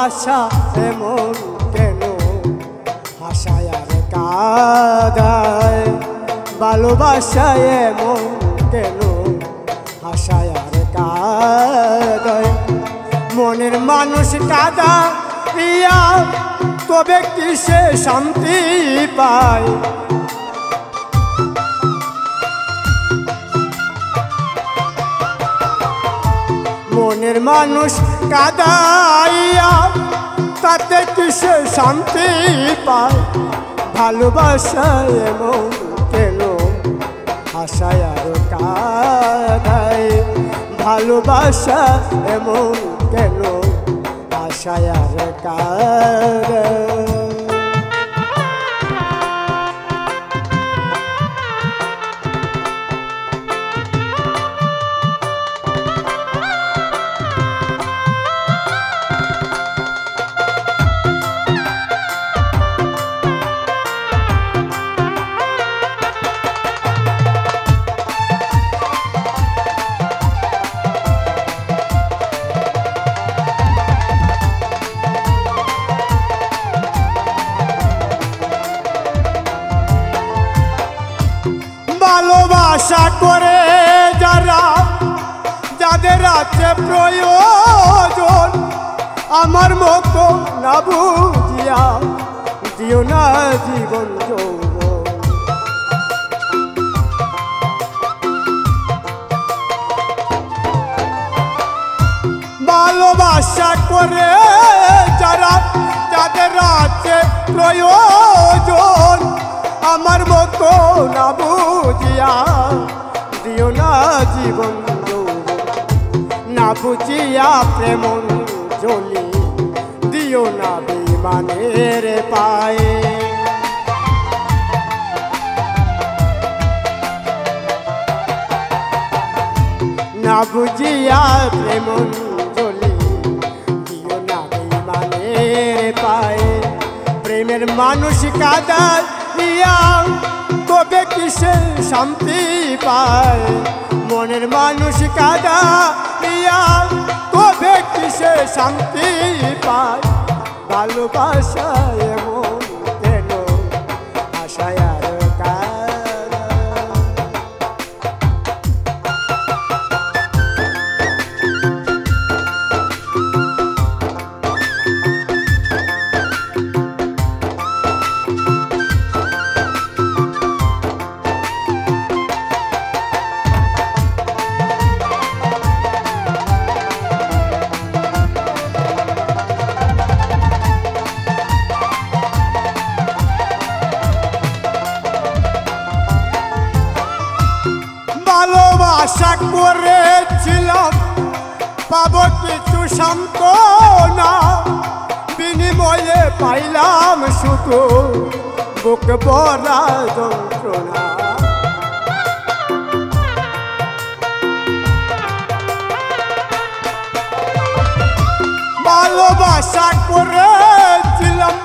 ভালোবাসা এমন কেন হাসায় আর কাঁদায় ভালোবাসা এমন কেন হাসায় আর কাঁদায় মনের মানুষ কাঁদা ইয়া তবে কিসে শান্তি পায় মনের মানুষ কাঁদাইয়া তাতে কিসে শান্তি পায় ভালোবাসা এমন কেন হাসায় আর কাঁদায় ভালোবাসা এমন কেন হাসায় আর কাঁদায় ভালোবাসা করে যারা যাদের আছে প্রয়োজন আমার মতো না বুঝিয়া দিও না জীবন যৌবন ভালোবাসা করে যারা যাদের আছে প্রয়োজন আমার মতো না বুঝিয়া দিও না জীবন না বুঝিয়া প্রেম জলি দিও না বিমানের পায়ে না বুঝিয়া প্রেম জলি দিও না বিমানের পায়ে প্রেমের মানুষ কাঁদায় তবে কিসে শান্তি পায় মনের মানুষ কাঁদা তবে কিসে শান্তি পায় ভালোবাসা এমন কেন আশায় আর ভালোবাসা করেছিলাম পাবো কিছু সান্ত্বনা বিনিময়ে পাইলাম শুধু বুক ভরা যন্ত্রণা ভালোবাসা করেছিলাম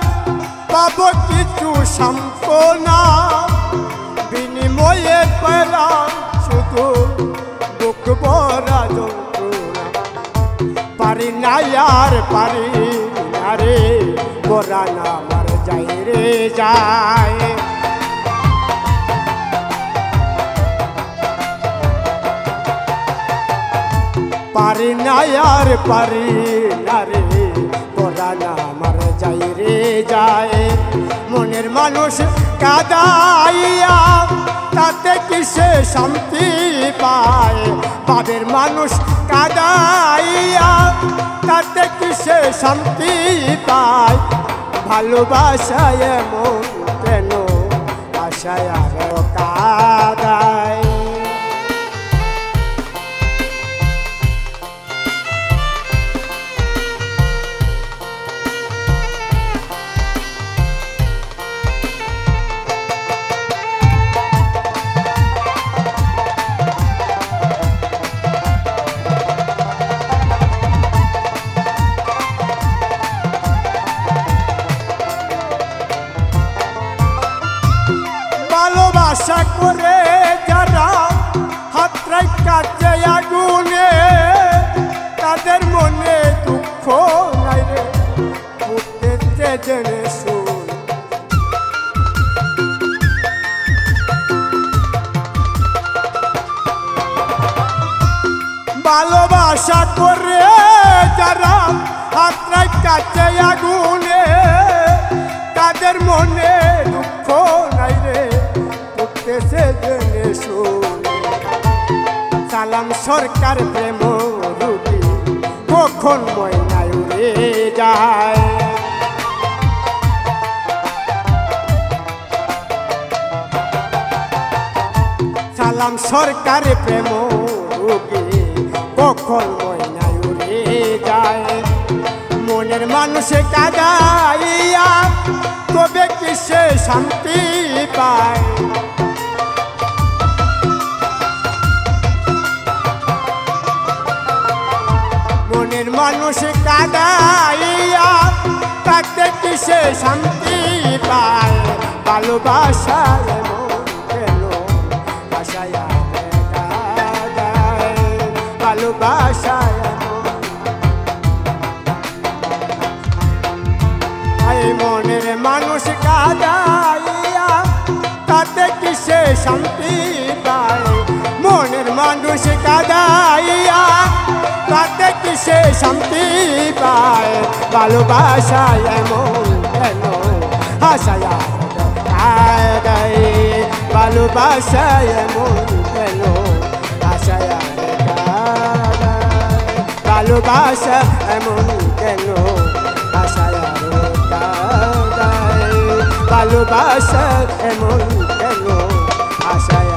পাবো কিছু সান্ত্বনা বিনিময়ে পেলাম শুধু বুক ভরা যন্ত্রণা পারি না আর পারি না রে পরাণ আমার যাই রে যায় পারি না আর পারি না রে পরাণ আমার যাই রে যায় মনের মানুষ কাঁদাইয়া তাতে কিসে শান্তি পায় পাবের মানুষ কাঁদাইয়া তাতে কিসে শান্তি পায় ভালোবাসা এমন কেন আশায় আর কাঁদায় ভালোবাসা করে ভালোবাসা করে যারা হাতরাই কাছে আগুনে তাদের মনে দুঃখ নাই রে উঠতেছে জেনে শুনে সালাম সরকার প্রেম রুটি কখন ময়নায় উড়ে যায় সালাম সরকার প্রেম রুটি কখন ময়নায় উড়ে যায় মনের মানুষে কাঁদাইয়া তবে কি সে শান্তি পায় মনের মানুষ কাঁদাইয়া তাতে কি সে শান্তি পায় ভালোবাসা কেন আশায় ভালোবাসা মনের মানুষ কাঁদাইয়া তাতে কি সে শান্তি পায় মনের মানুষ কাঁদাইয়া তাতে কি সে শান্তি পায় ভালোবাসা এমন কেন আশায় ভালোবাসা এমন কেন আশায় ভালোবাসা এমন কেন আশায় ভালোবাসা এমন কেন আশায়